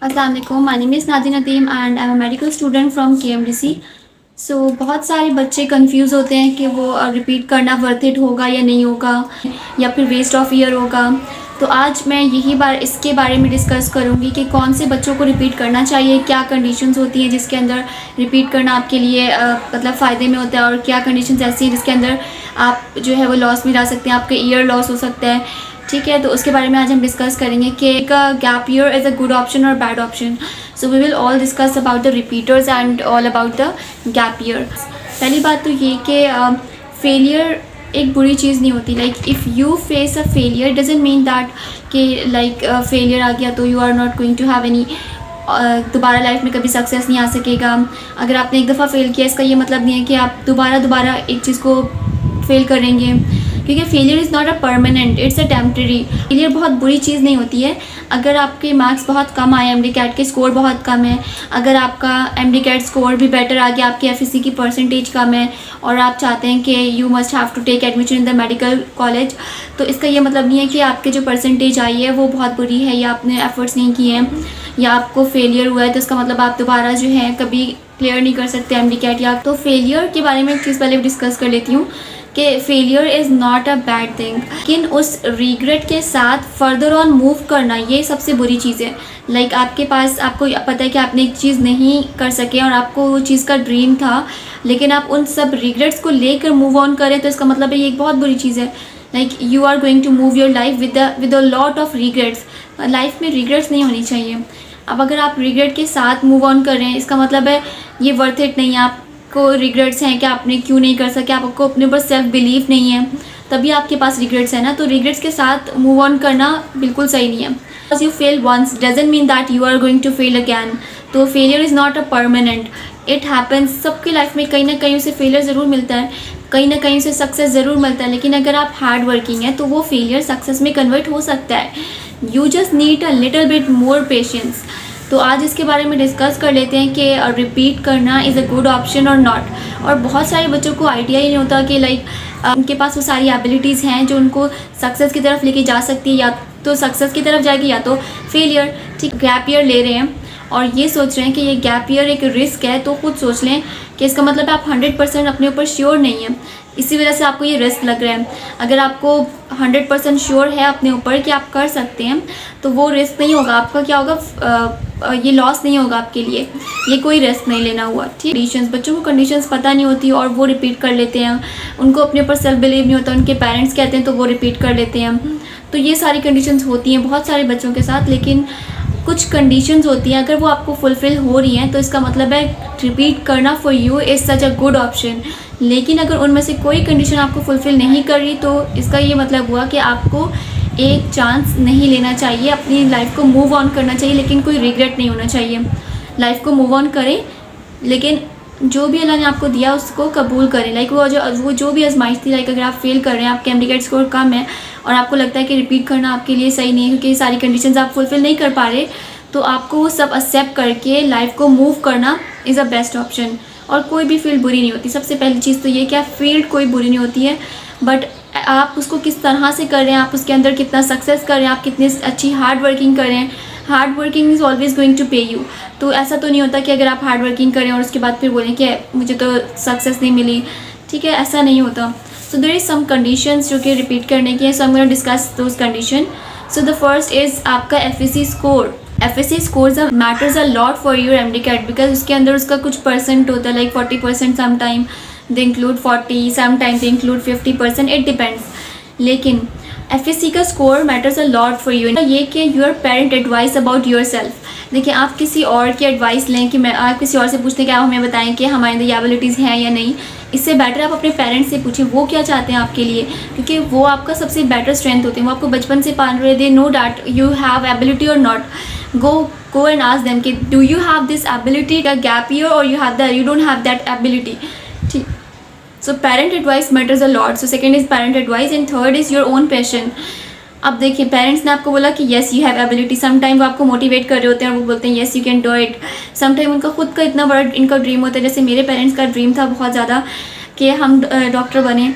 अस्सलाम वालेकुम, my name is Nadia Nadeem and I am a medical student from KMDC. So बहुत सारे बच्चे कंफ्यूज होते हैं कि वो रिपीट करना वर्थ इट होगा या नहीं होगा, या फिर वेस्ट ऑफ ईयर होगा। तो आज मैं इसके बारे में डिस्कस करूंगी कि कौन से बच्चों को रिपीट करना चाहिए, क्या कंडीशंस होती हैं जिसके अंदर रिपीट करना आपके लिए मतलब फ़ायदे में होता है, और क्या कंडीशंस ऐसी हैं जिसके अंदर आप जो है वो लॉस में जा सकते हैं, आपके ईयर लॉस हो सकता है। ठीक है, तो उसके बारे में आज हम डिस्कस करेंगे कि gap year is a good option और bad option. So we will all discuss about the repeaters and all about the gap year. पहली बात तो ये कि फेलियर एक बुरी चीज़ नहीं होती। Like if you face a failure doesn't mean that कि लाइक फेलियर आ गया तो you are not going to have any दोबारा लाइफ में कभी सक्सेस नहीं आ सकेगा। अगर आपने एक दफ़ा फेल किया, इसका ये मतलब नहीं है कि आप दोबारा एक चीज़ को फेल करेंगे, क्योंकि failure is not a permanent, it's a temporary. Failure बहुत बुरी चीज़ नहीं होती है। अगर आपके मार्क्स बहुत कम आए, एमडीकैट के स्कोर बहुत कम है, अगर आपका एमडीकैट स्कोर भी बेटर आ गया, आपकी एफएससी की परसेंटेज कम है और आप चाहते हैं कि you must have to take admission in the medical college, तो इसका ये मतलब नहीं है कि आपके जो परसेंटेज आई है वो बहुत बुरी है, या आपने एफर्ट्स नहीं किए हैं, या आपको फेलियर हुआ है तो इसका मतलब आप दोबारा जो है कभी क्लियर नहीं कर सकते एमडीकैट। या तो फेलियर के बारे में एक चीज़ पहले डिस्कस कर लेती हूँ कि failure is not a bad thing, लेकिन उस रिग्रेट के साथ फर्दर ऑन मूव करना ये सबसे बुरी चीज़ है। लाइक आपके पास, आपको पता है कि आपने एक चीज़ नहीं कर सके और आपको वो चीज़ का ड्रीम था, लेकिन आप उन सब रिग्रेट्स को लेकर मूव ऑन करें तो इसका मतलब है ये एक बहुत बुरी चीज़ है। Like you are going to move your life with a lot of regrets. Life में रिग्रेट्स नहीं होनी चाहिए। अब अगर आप रिग्रेट के साथ मूव ऑन कर रहे हैं, इसका मतलब है ये वर्थ इट नहीं है। आपको रिग्रेट्स हैं कि आपने क्यों नहीं कर सके, आपको अपने ऊपर सेल्फ बिलीव नहीं है, तभी आपके पास रिग्रेट्स है ना। तो रिग्रेट्स के साथ मूव ऑन करना बिल्कुल सही नहीं है। Because you fail once doesn't mean that you are going to fail again. तो failure is not a permanent, it happens. सबकी लाइफ में कहीं ना कहीं उसे फेलियर ज़रूर मिलता है, कहीं ना कहीं उसे सक्सेस ज़रूर मिलता है, लेकिन अगर आप हार्ड वर्किंग हैं तो वो फेलियर सक्सेस में कन्वर्ट हो सकता है। You just need a little bit more patience. तो आज इसके बारे में डिस्कस कर लेते हैं कि रिपीट करना इज़ अ गुड ऑप्शन और नॉट। और बहुत सारे बच्चों को आइडिया ही नहीं होता कि लाइक उनके पास वो सारी एबिलिटीज़ हैं जो उनको सक्सेस की तरफ लेके जा सकती है, या तो सक्सेस की तरफ जाएगी या तो फेलियर। ठीक, गैप ईयर ले रहे हैं और ये सोच रहे हैं कि ये गैप ईयर एक रिस्क है, तो खुद सोच लें कि इसका मतलब आप 100% अपने ऊपर श्योर नहीं है, इसी वजह से आपको ये रिस्क लग रहा है। अगर आपको 100% श्योर है अपने ऊपर कि आप कर सकते हैं, तो वो रिस्क नहीं होगा आपका। क्या होगा, ये लॉस नहीं होगा आपके लिए, ये कोई रिस्क नहीं लेना हुआ। ठीक, कंडीशंस, बच्चों को कंडीशंस पता नहीं होती और वो रिपीट कर लेते हैं। उनको अपने ऊपर सेल्फ बिलीव नहीं होता, उनके पेरेंट्स कहते हैं तो वो रिपीट कर लेते हैं। तो ये सारी कंडीशंस होती हैं बहुत सारे बच्चों के साथ। लेकिन कुछ कंडीशंस होती हैं, अगर वो आपको फुलफ़िल हो रही हैं तो इसका मतलब है रिपीट करना for you is such a good option. लेकिन अगर उनमें से कोई कंडीशन आपको फुलफ़िल नहीं कर रही, तो इसका ये मतलब हुआ कि आपको एक चांस नहीं लेना चाहिए, अपनी लाइफ को मूव ऑन करना चाहिए, लेकिन कोई रिग्रेट नहीं होना चाहिए। लाइफ को मूव ऑन करें, लेकिन जो भी अल्लाह ने आपको दिया उसको कबूल करें। लाइक वो जो भी आजमाइश थी, लाइक अगर आप फेल कर रहे हैं, आपके एमडीकैट स्कोर कम है और आपको लगता है कि रिपीट करना आपके लिए सही नहीं है क्योंकि सारी कंडीशंस आप फुलफ़िल नहीं कर पा रहे, तो आपको वो सब एक्सेप्ट करके लाइफ को मूव करना इज़ अ बेस्ट ऑप्शन। और कोई भी फील्ड बुरी नहीं होती। सबसे पहली चीज़ तो ये कि फील्ड कोई बुरी नहीं होती है, बट आप उसको किस तरह से कर रहे हैं, आप उसके अंदर कितना सक्सेस कर रहे हैं, आप कितनी अच्छी हार्ड वर्किंग कर रहे हैं। Hard working is always going to pay you. तो ऐसा तो नहीं होता कि अगर आप हार्ड वर्किंग करें और उसके बाद फिर बोलें कि मुझे तो सक्सेस नहीं मिली। ठीक है, ऐसा नहीं होता। So there is some conditions जो कि रिपीट करने की है। So I am going to discuss those condition. So the first is आपका FSc score. FSc scores matters a lot for your MDCAT, because उसके अंदर उसका कुछ परसेंट होता है, like 40%, sometime they include 40, sometime they include 50%, it depends. लेकिन FSc का score matters a lot for you. ये कि your parent advice about your self. देखिए, आप किसी और की एडवाइस लें कि आप किसी और से पूछते हैं कि आप हमें बताएं कि हमारे अंदर ये एबिलिटीज़ हैं या नहीं, इससे बेटर आप अपने पेरेंट्स से पूछें वो क्या चाहते हैं आपके लिए, क्योंकि वो आपका सबसे बेटर स्ट्रेंथ होते हैं। वो आपको बचपन से पाल रहे, they know that you have ability और not. go and ask them कि do you have this ability, a gap year, or you don't have that ability. ठीक, so parent advice matters a lot. So second is parent advice and third is your own passion. अब देखिए, parents ने आपको बोला कि yes you have ability, sometime वो आपको motivate कर रहे होते हैं और वो बोलते हैं yes you can do it. Sometime उनका खुद का इतना बड़ा इनका ड्रीम होता है, जैसे मेरे पेरेंट्स का ड्रीम था बहुत ज़्यादा कि हम डॉक्टर बने,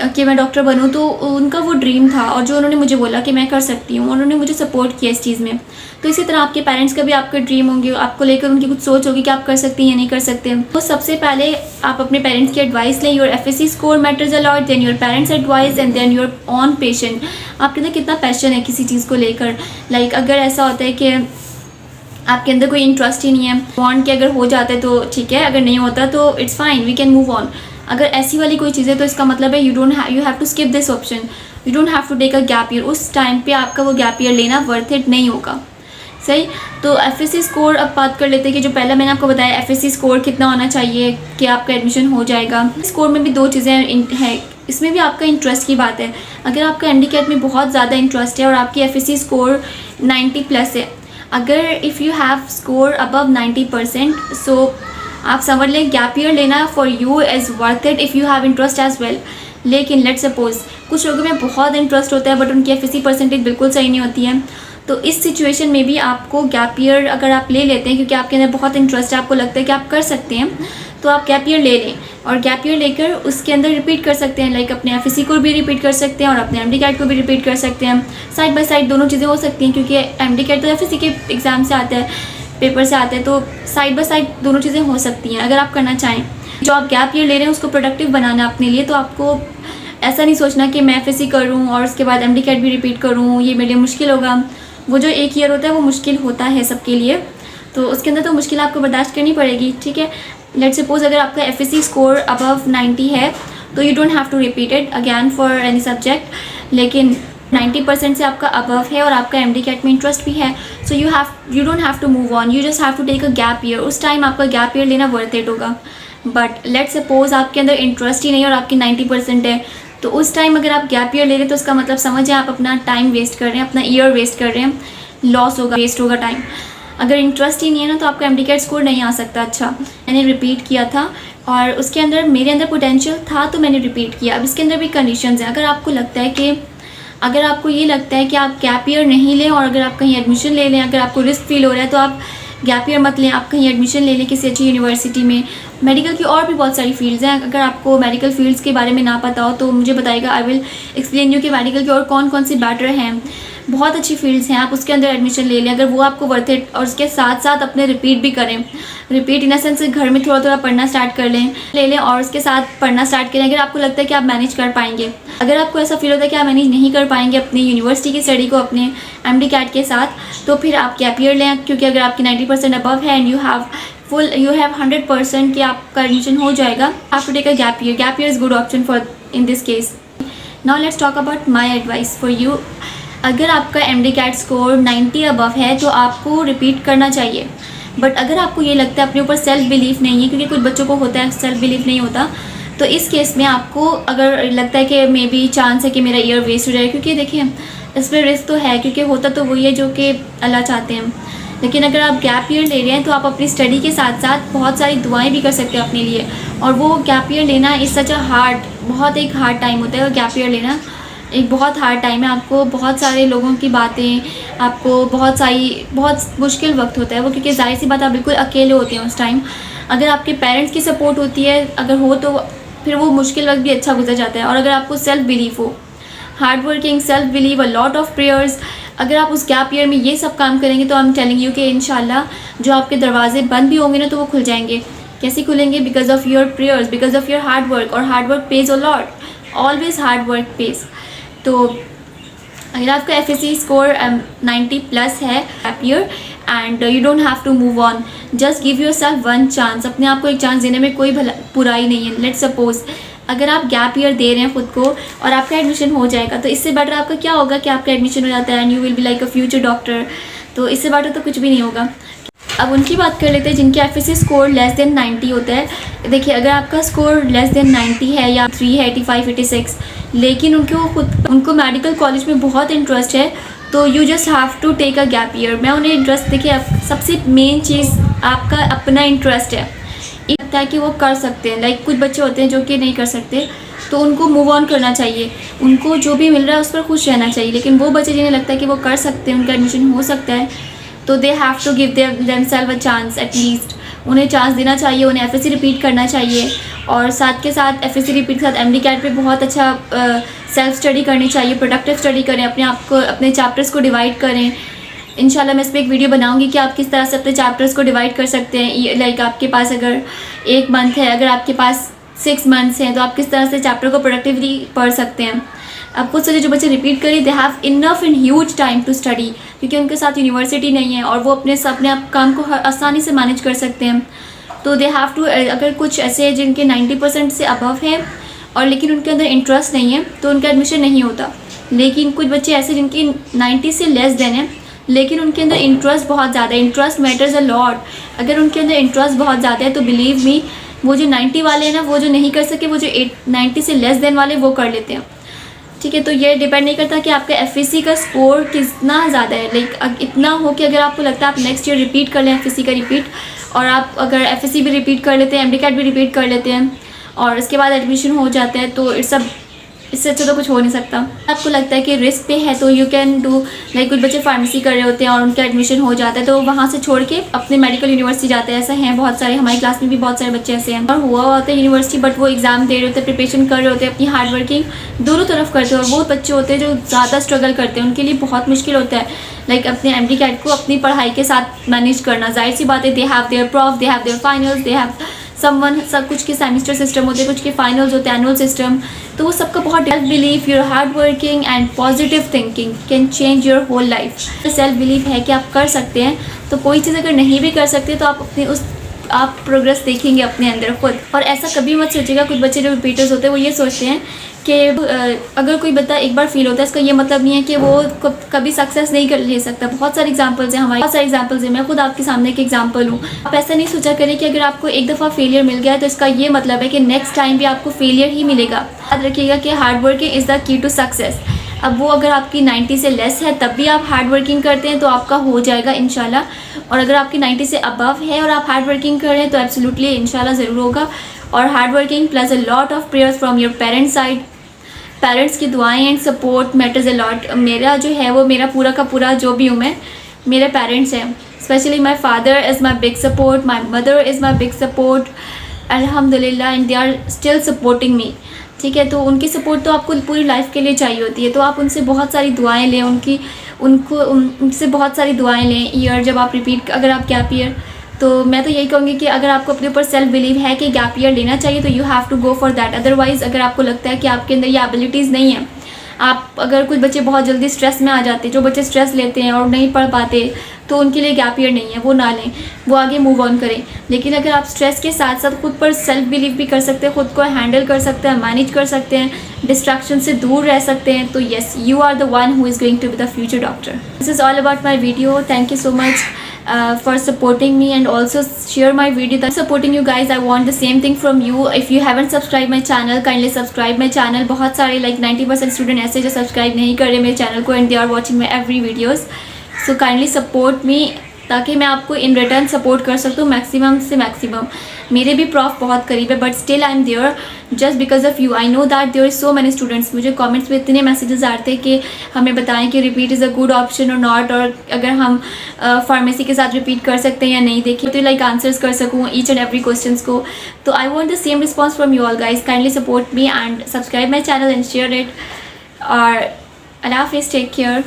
कि मैं डॉक्टर बनूं, तो उनका वो ड्रीम था और जो उन्होंने मुझे बोला कि मैं कर सकती हूँ, उन्होंने मुझे सपोर्ट किया इस चीज़ में। तो इसी तरह आपके पेरेंट्स का भी आपके ड्रीम होंगे, आपको लेकर उनकी कुछ सोच होगी कि आप कर सकती हैं या नहीं कर सकते। तो सबसे पहले आप अपने पेरेंट्स की एडवाइस लें। Your FSC score matters a lot, then your parents advice and then your own passion. आपके अंदर कितना पैशन है किसी चीज़ को लेकर। लाइक अगर ऐसा होता है कि आपके अंदर कोई इंटरेस्ट ही नहीं है, वांट के अगर हो जाता है तो ठीक है, अगर नहीं होता तो it's fine, we can move on. अगर ऐसी वाली कोई चीज़ है तो इसका मतलब है you have to skip this option, you don't have to take a gap year. उस टाइम पे आपका वो गैप ईयर लेना वर्थ इट नहीं होगा। सही। तो एफएससी स्कोर अब बात कर लेते हैं कि जो पहला मैंने आपको बताया एफएससी स्कोर कितना होना चाहिए कि आपका एडमिशन हो जाएगा। स्कोर में भी दो चीज़ें हैं, इसमें भी आपका इंटरेस्ट की बात है। अगर आपका एनडीकेट में बहुत ज़्यादा इंटरेस्ट है और आपकी एफएससी स्कोर 90+ है, अगर if you have score above 90%, so आप समझ लें गैप ईयर लेना for you is worth it if you have interest as well. लेकिन लेट्स सपोज कुछ लोगों में बहुत इंटरेस्ट होता है बट उनकी एफएससी परसेंटेज बिल्कुल सही नहीं होती है, तो इस सिचुएशन में भी आपको गैप ईयर अगर आप ले लेते हैं क्योंकि आपके अंदर बहुत इंटरेस्ट है, आपको लगता है कि आप कर सकते हैं, तो आप गैप ईयर ले लें और गैप ईयर लेकर उसके अंदर रिपीट कर सकते हैं। लाइक अपने एफएससी को भी रिपीट कर सकते हैं और अपने एमडीकैट को भी रिपीट कर सकते हैं। साइड बाय साइड दोनों चीज़ें हो सकती हैं क्योंकि एमडीकैट तो एफएससी के एग्ज़ाम से आता है, पेपर से आते हैं, तो साइड बाय साइड दोनों चीज़ें हो सकती हैं अगर आप करना चाहें। जो आप गैप ईयर ले रहे हैं उसको प्रोडक्टिव बनाना अपने लिए, तो आपको ऐसा नहीं सोचना कि मैं एफएससी करूँ और उसके बाद एमडीकैट भी रिपीट करूँ, ये मेरे लिए मुश्किल होगा। वो जो एक ईयर होता है वो मुश्किल होता है सबके लिए, तो उसके अंदर तो मुश्किल आपको बर्दाश्त करनी पड़ेगी। ठीक है। लेट्स सपोज अगर आपका एफएससी स्कोर अबव 90 है तो you don't have to repeat it again for any subject, लेकिन 90% से आपका अबव है और आपका एमडीकैट में इंटरेस्ट भी है, so you don't have to move on, you just have to take a gap year. उस टाइम आपका गैप ईयर लेना वर्थ इट होगा। बट लेट्स सपोज आपके अंदर इंटरेस्ट ही नहीं और आपकी 90% है, तो उस टाइम अगर आप गैप ईयर ले रहे हैं तो उसका मतलब समझिए आप अपना टाइम वेस्ट कर रहे हैं, अपना ईयर वेस्ट कर रहे हैं, लॉस होगा, वेस्ट होगा टाइम। अगर इंटरेस्ट ही नहीं है ना तो आपका एमडीकैट स्कोर नहीं आ सकता। अच्छा, मैंने रिपीट किया था और उसके अंदर मेरे अंदर पोटेंशियल था तो मैंने रिपीट किया। अब इसके अंदर भी कंडीशंस हैं। अगर आपको लगता है कि अगर आपको ये लगता है कि आप गैप ईयर नहीं लें और अगर आप कहीं एडमिशन ले लें, अगर आपको रिस्क फील हो रहा है तो आप गैप ईयर मत लें, आप कहीं एडमिशन ले लें किसी अच्छी यूनिवर्सिटी में। मेडिकल की और भी बहुत सारी फील्ड्स हैं, अगर आपको मेडिकल फील्ड्स के बारे में ना पता हो तो मुझे बताइएगा, आई विल एक्सप्लेन यू कि मेडिकल की और कौन कौन सी बेटर हैं। बहुत अच्छी फील्ड्स हैं, आप उसके अंदर एडमिशन ले लें अगर वो आपको वर्थ इट, और उसके साथ साथ अपने रिपीट भी करें। रिपीट इन द सेंस घर में थोड़ा थोड़ा पढ़ना स्टार्ट कर लें और उसके साथ पढ़ना स्टार्ट करें अगर आपको लगता है कि आप मैनेज कर पाएंगे। अगर आपको ऐसा फील होता है कि आप मैनेज नहीं कर पाएंगे अपनी यूनिवर्सिटी की स्टडी को अपने एमडीकैट के साथ, तो फिर आप गैप ईयर लें, क्योंकि अगर आपकी 90% अबव है एंड यू हैव 100% कि आपका एडमिशन हो जाएगा, आप to take a gap year. Gap year is good option for in this case. Now let's talk about my advice for you. अगर आपका एमडीकैट स्कोर 90 अबव है तो आपको रिपीट करना चाहिए। बट अगर आपको ये लगता है अपने ऊपर सेल्फ बिलीफ नहीं है, क्योंकि कुछ बच्चों को होता है सेल्फ बिलीफ नहीं होता, तो इस केस में आपको अगर लगता है कि मे बी चांस है कि मेरा ईयर वेस्ट हो जाए, क्योंकि देखिए इसमें रिस्क तो है, क्योंकि होता तो वही है जो कि अल्लाह चाहते हैं। लेकिन अगर आप गैप ईयर ले रहे हैं तो आप अपनी स्टडी के साथ साथ बहुत सारी दुआएं भी कर सकते हो अपने लिए, और वो गैप ईयर लेना इज़ सच अ हार्ड, बहुत एक हार्ड टाइम होता है। और गैप ईयर लेना एक बहुत हार्ड टाइम है, आपको बहुत सारे लोगों की बातें, आपको बहुत मुश्किल वक्त होता है वो, क्योंकि जाहिर सी बात आप बिल्कुल अकेले होते हैं उस टाइम। अगर आपके पेरेंट्स की सपोर्ट होती है अगर हो तो फिर वो मुश्किल वक्त भी अच्छा गुजर जाता है। और अगर आपको सेल्फ बिलीफ हो, hard working, self believe, a lot of prayers, अगर आप उस गैप ईयर में ये सब काम करेंगे तो आई एम टेलिंग यू कि इंशाल्लाह जो आपके दरवाजे बंद भी होंगे ना तो वो खुल जाएंगे। कैसे खुलेंगे? Because of your prayers, because of your hard work, और hard work pays a lot, always hard work pays. तो अगर आपका एफएससी स्कोर 90+ है gap year and you don't have to move on, just give yourself one chance. अपने आप को एक chance देने में कोई बुराई नहीं है। लेट्स सपोज अगर आप गैप ईयर दे रहे हैं खुद को और आपका एडमिशन हो जाएगा, तो इससे बेटर आपका क्या होगा कि आपका एडमिशन हो जाता है and you will be like a future doctor. तो इससे बेटर तो कुछ भी नहीं होगा। अब उनकी बात कर लेते हैं जिनके एफएससी स्कोर लेस देन 90 होता है। देखिए अगर आपका स्कोर लेस देन 90 है या 3 है, 85, 86, लेकिन उनको मेडिकल कॉलेज में बहुत इंटरेस्ट है, तो you just have to take a gap year. मैं उन्हें इंटरेस्ट, देखिए सबसे मेन चीज़ आपका अपना इंटरेस्ट है, लगता है कि वो कर सकते हैं। लाइक कुछ बच्चे होते हैं जो कि नहीं कर सकते, तो उनको मूव ऑन करना चाहिए, उनको जो भी मिल रहा है उस पर खुश रहना चाहिए। लेकिन वो बच्चे जिन्हें लगता है कि वो कर सकते हैं, उनका एडमिशन हो सकता है, तो they have to give themselves a chance at least. उन्हें चांस देना चाहिए, उन्हें एफएससी रिपीट करना चाहिए और साथ के साथ एफएससी रिपीट के साथ एमडी कैट पे बहुत अच्छा सेल्फ स्टडी करनी चाहिए, प्रोडक्टिव स्टडी करें, अपने आप को अपने चैप्टर्स को डिवाइड करें। इंशाल्लाह मैं इस पर एक वीडियो बनाऊंगी कि आप किस तरह से अपने चैप्टर्स को डिवाइड कर सकते हैं। लाइक आपके पास अगर 1 मंथ है, अगर आपके पास 6 मंथ्स हैं, तो आप किस तरह से चैप्टर को प्रोडक्टिवली पढ़ सकते हैं। आप खुद सोचिए, जो बच्चे रिपीट करें they have enough and huge time to study, क्योंकि उनके साथ यूनिवर्सिटी नहीं है और वो अपने काम को आसानी से मैनेज कर सकते हैं। तो दे हैव टू, अगर कुछ ऐसे हैं जिनके 90% से अबव है और लेकिन उनके अंदर इंटरेस्ट नहीं है तो उनका एडमिशन नहीं होता। लेकिन कुछ बच्चे ऐसे जिनकी 90 से लेस देन है लेकिन उनके अंदर इंटरेस्ट बहुत ज़्यादा है, इंटरेस्ट मैटर्स अ लॉट। अगर उनके अंदर इंटरेस्ट बहुत ज़्यादा है तो बिलीव मी, वो जो 90 वाले हैं ना, वो जो नहीं कर सके, वो जो 90 से लेस देन वाले वो कर लेते हैं। ठीक है, तो ये डिपेंड नहीं करता कि आपका एफएससी का स्कोर कितना ज़्यादा है। लाइक इतना हो कि अगर आपको लगता है आप नेक्स्ट ईयर रिपीट कर लें एफएससी का रिपीट, और आप अगर एफएससी भी रिपीट कर लेते हैं, एमडी कैट भी रिपीट कर लेते हैं और इसके बाद एडमिशन हो जाता है, तो इससे अच्छा तो कुछ हो नहीं सकता। आपको लगता है कि रिस्क पे है तो यू कैन डू, लाइक कुछ बच्चे फार्मेसी कर रहे होते हैं और उनका एडमिशन हो जाता है तो वहाँ से छोड़ के अपने मेडिकल यूनिवर्सिटी जाते हैं। ऐसा है बहुत सारे, हमारी क्लास में भी बहुत सारे बच्चे ऐसे हैं और हुआ होता है यूनिवर्सिटी, बट वो एग्ज़ाम दे रहे होते हैं, प्रिपरेशन कर रहे होते हैं, अपनी हार्ड वर्किंग दोनों तरफ करते हैं। और वो बच्चे होते हैं जो ज़्यादा स्ट्रगल करते हैं, उनके लिए बहुत मुश्किल होता है लाइक अपने एमडी कैट को अपनी पढ़ाई के साथ मैनेज करना। जाहिर सी बात है, they have their prof, they have their finals, they have सब कुछ के सेमिस्टर सिस्टम होते हैं, कुछ के फाइनल्स होते हैं, एनुअल सिस्टम। तो वो सबका बहुत self belief, your hard working and positive thinking can change your whole life. Self belief है कि आप कर सकते हैं, तो कोई चीज़ अगर नहीं भी कर सकते तो आप प्रोग्रेस देखेंगे अपने अंदर खुद। और ऐसा कभी मत सोचिएगा, कुछ बच्चे जो रिपीटर्स होते हैं वो ये सोचते हैं कि अगर कोई बच्चा एक बार फेल होता है इसका ये मतलब नहीं है कि वो कभी सक्सेस नहीं कर ले सकता। बहुत सारे एग्जांपल्स हैं, हमारे बहुत सारे एग्जांपल्स हैं, मैं खुद आपके सामने एक एग्जांपल हूँ। आप ऐसा नहीं सोचा करें कि अगर आपको एक दफ़ा फेलियर मिल गया है तो इसका ये मतलब है कि नेक्स्ट टाइम भी आपको फेलियर ही मिलेगा। याद रखिएगा कि hard working is the key to success. अब वो अगर आपकी 90 से लेस है तब भी आप हार्ड वर्किंग करते हैं तो आपका हो जाएगा इंशाल्लाह, और अगर आपकी 90 से अबव है और आप हार्ड वर्किंग कर रहे हैं तो एब्सोल्युटली इंशाल्लाह ज़रूर होगा। और hard working plus a lot of prayers from your parents side, parents की दुआएं and support matters a lot. मेरा जो है वो मेरा पूरा का पूरा जो भी हूँ मैं, मेरे पेरेंट्स हैं, specially my father is my big support, my mother is my big support अल्हम्दुलिल्लाह, and they are still supporting me. ठीक है, तो उनकी सपोर्ट तो आपको पूरी लाइफ के लिए चाहिए होती है, तो आप उनसे बहुत सारी दुआएं लें, उनसे बहुत सारी दुआएं लें। ईयर जब आप रिपीट, अगर आप गैप ईयर, तो मैं तो यही कहूँगी कि अगर आपको अपने ऊपर सेल्फ बिलीव है कि गैप ईयर लेना चाहिए तो you have to go for that. Otherwise अगर आपको लगता है कि आपके अंदर ये एबिलिटीज़ नहीं है, आप अगर कुछ बच्चे बहुत जल्दी स्ट्रेस में आ जाते हैं, जो बच्चे स्ट्रेस लेते हैं और नहीं पढ़ पाते, तो उनके लिए गैप ईयर नहीं है, वो ना लें, वो आगे मूव ऑन करें। लेकिन अगर आप स्ट्रेस के साथ साथ खुद पर सेल्फ बिलीव भी कर सकते हैं, खुद को हैंडल कर सकते हैं, मैनेज कर सकते हैं, डिस्ट्रैक्शन से दूर रह सकते हैं, तो yes, you are the one who is going to be the future doctor. This is all about my video. Thank you so much for supporting me and also share my video. Thanks for supporting you guys. I want the same thing from you. If you haven't subscribed my channel, kindly subscribe my channel. बहुत सारे like 90% student ऐसे जो subscribe नहीं कर रहे मेरे channel को and they are watching my every videos. So kindly support me ताकि मैं आपको इन रिटर्न सपोर्ट कर सकूँ मैक्सिमम से मैक्सिमम। मेरे भी प्रॉफ बहुत करीब है, but still I am there just because of you. I know that there is so many students. मुझे कमेंट्स में इतने मैसेजेस आते हैं कि हमें बताएं कि repeat is a good option और नॉट, और अगर हम फार्मेसी के साथ रिपीट कर सकते हैं या नहीं। देखिए तो लाइक आंसर्स कर सकूँ ईच एंड एवरी क्वेश्चंस को। तो I want the same response from you all guys. Kindly support me and subscribe my channel and share it. और अल्लाह हाफिज़, टेक केयर।